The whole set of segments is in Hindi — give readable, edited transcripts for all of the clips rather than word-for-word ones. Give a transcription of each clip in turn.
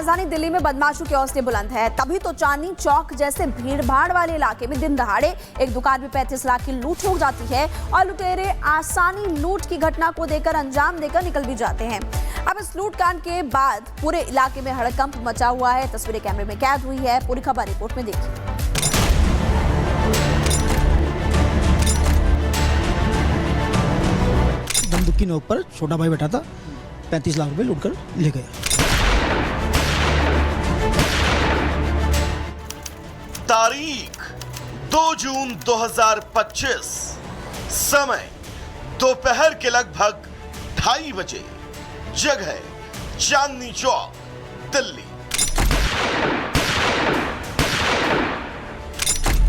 राजधानी दिल्ली में बदमाशों के हौसले बुलंद है। तभी तो चांदनी चौक जैसे भीड़-भाड़ वाले इलाके में दिन दहाड़े एक दुकान में 35 लाख की लूट हो जाती है और लुटेरे आसानी लूट की घटना को देकर अंजाम देकर निकल भी जाते हैं। अब इस लूटकांड के बाद पूरे इलाके में हड़कंप मचा हुआ है। तस्वीरें कैमरे में कैद हुई है। पूरी खबर रिपोर्ट में देखिए। बंदूक की नोक पर छोटा भाई बैठा था, 35 लाख रुपए लूटकर ले गया। तारीख 2 जून 2025, समय दोपहर के लगभग 2:30 बजे, जगह चांदनी चौक, दिल्ली।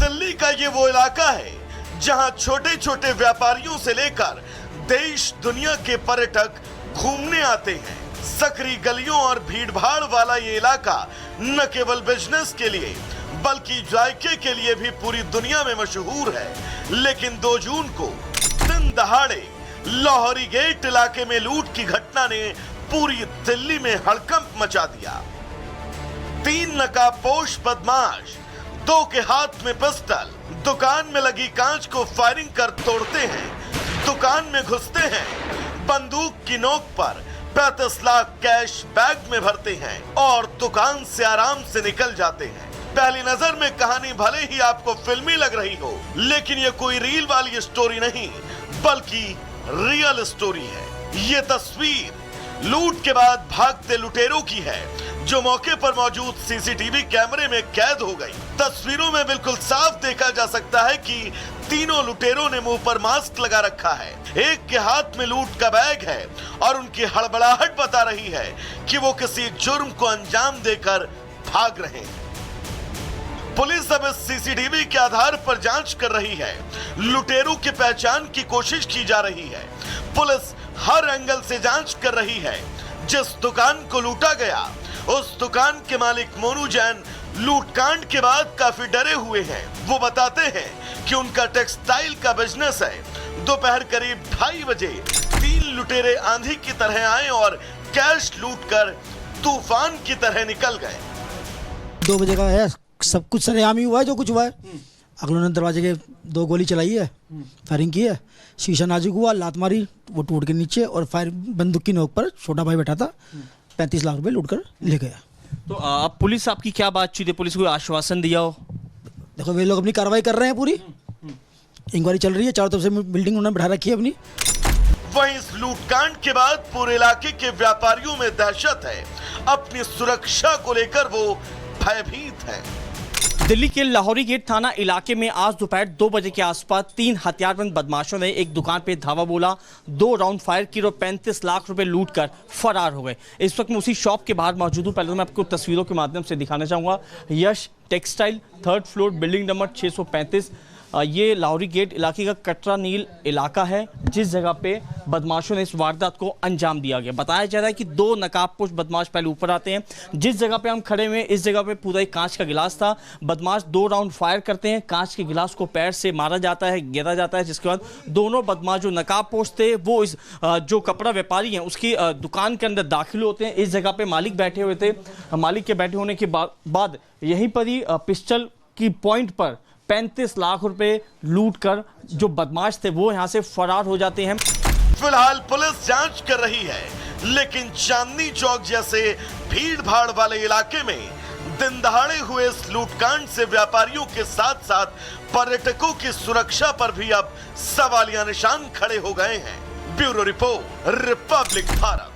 दिल्ली का ये वो इलाका है जहां छोटे छोटे व्यापारियों से लेकर देश दुनिया के पर्यटक घूमने आते हैं। सकरी गलियों और भीड़-भाड़ वाला ये इलाका न केवल बिजनेस के लिए बल्कि जायके के लिए भी पूरी दुनिया में मशहूर है। लेकिन 2 जून को दिन दहाड़े लाहौरी गेट इलाके में लूट की घटना ने पूरी दिल्ली में हड़कंप मचा दिया। 3 नकाबपोश बदमाश, 2 के हाथ में पिस्टल, दुकान में लगी कांच को फायरिंग कर तोड़ते हैं, दुकान में घुसते हैं, बंदूक की नोक पर 35 लाख कैश बैग में भरते हैं और दुकान से आराम से निकल जाते हैं। पहली नजर में कहानी भले ही आपको फिल्मी लग रही हो, लेकिन ये कोई रील वाली स्टोरी नहीं बल्कि रियल स्टोरी है। ये तस्वीर लूट के बाद भागते लुटेरों की है जो मौके पर मौजूद सीसीटीवी कैमरे में कैद हो गई। तस्वीरों में बिल्कुल साफ देखा जा सकता है कि तीनों लुटेरों ने मुंह पर मास्क लगा रखा है। एक के हाथ में लूट का बैग है और उनकी हड़बड़ाहट बता रही है कि वो किसी जुर्म को अंजाम देकर भाग रहे हैं। पुलिस अब इस सीसीटीवी के आधार पर जांच कर रही है। लुटेरों की पहचान की कोशिश की जा रही है। पुलिस हर एंगल से जांच कर रही है। जिस दुकान को लूटा गया उस दुकान के मालिक मोनू जैन लूटकांड के बाद काफी डरे हुए हैं। वो बताते हैं कि उनका टेक्सटाइल का बिजनेस है। दोपहर करीब 2:30 बजे 3 लुटेरे आंधी की तरह आए और कैश लूटकर तूफान की तरह निकल गए। 2 बजे का है, सब कुछ सरेआम ही हुआ है जो कुछ हुआ है। अगलों ने दरवाजे के 2 गोली चलाई है, फायरिंग की है, शीशा नाजुक हुआ, लात मारी, वो टूट के नीचे और फायर बंदूक की नोक पर छोटा भाई बैठा था, 35 लाख रुपए लूटकर ले गया। तो अब पुलिस आपकी क्या बातचीत है? पुलिस को आश्वासन दिया हो? देखो वे लोग अपनी कार्रवाई कर रहे हैं, पूरी इंक्वायरी चल रही है, चारों तरफ से बिल्डिंग उन्होंने बैठा रखी है अपनी। वहीं इस लूटकांड के बाद पूरे इलाके के व्यापारियों में दहशत है। अपनी सुरक्षा को लेकर वो भयभीत है। दिल्ली के लाहौरी गेट थाना इलाके में आज दोपहर 2 बजे के आसपास 3 हथियारबंद बदमाशों ने एक दुकान पे धावा बोला, 2 राउंड फायर किए और 35 लाख रुपए लूटकर फरार हो गए। इस वक्त मैं उसी शॉप के बाहर मौजूद हूँ। पहले तो मैं आपको तस्वीरों के माध्यम से दिखाना चाहूँगा। Yash textile, 3rd floor, building number 635। ये लाहौरी गेट इलाके का कटरा नील इलाका है जिस जगह पे बदमाशों ने इस वारदात को अंजाम दिया गया। बताया जा रहा है कि 2 नकाबपोश बदमाश पहले ऊपर आते हैं। जिस जगह पे हम खड़े हुए इस जगह पे पूरा एक कांच का गिलास था। बदमाश 2 राउंड फायर करते हैं, कांच के गिलास को पैर से मारा जाता है, गिरा जाता है, जिसके बाद दोनों बदमाश जो नकाबपोश थे वो इस जो कपड़ा व्यापारी हैं उसकी दुकान के अंदर दाखिल होते हैं। इस जगह पे मालिक बैठे हुए थे। मालिक के बैठे होने के बाद यहीं पर ही पिस्टल की पॉइंट पर 35 लाख रुपए लूट कर जो बदमाश थे वो यहां से फरार हो जाते हैं। फिलहाल पुलिस जांच कर रही है, लेकिन चांदनी चौक जैसे भीड़-भाड़ वाले इलाके में दिन दहाड़े हुए इस लूटकांड से व्यापारियों के साथ साथ पर्यटकों की सुरक्षा पर भी अब सवालिया निशान खड़े हो गए हैं। Bureau report, Republic Bharat.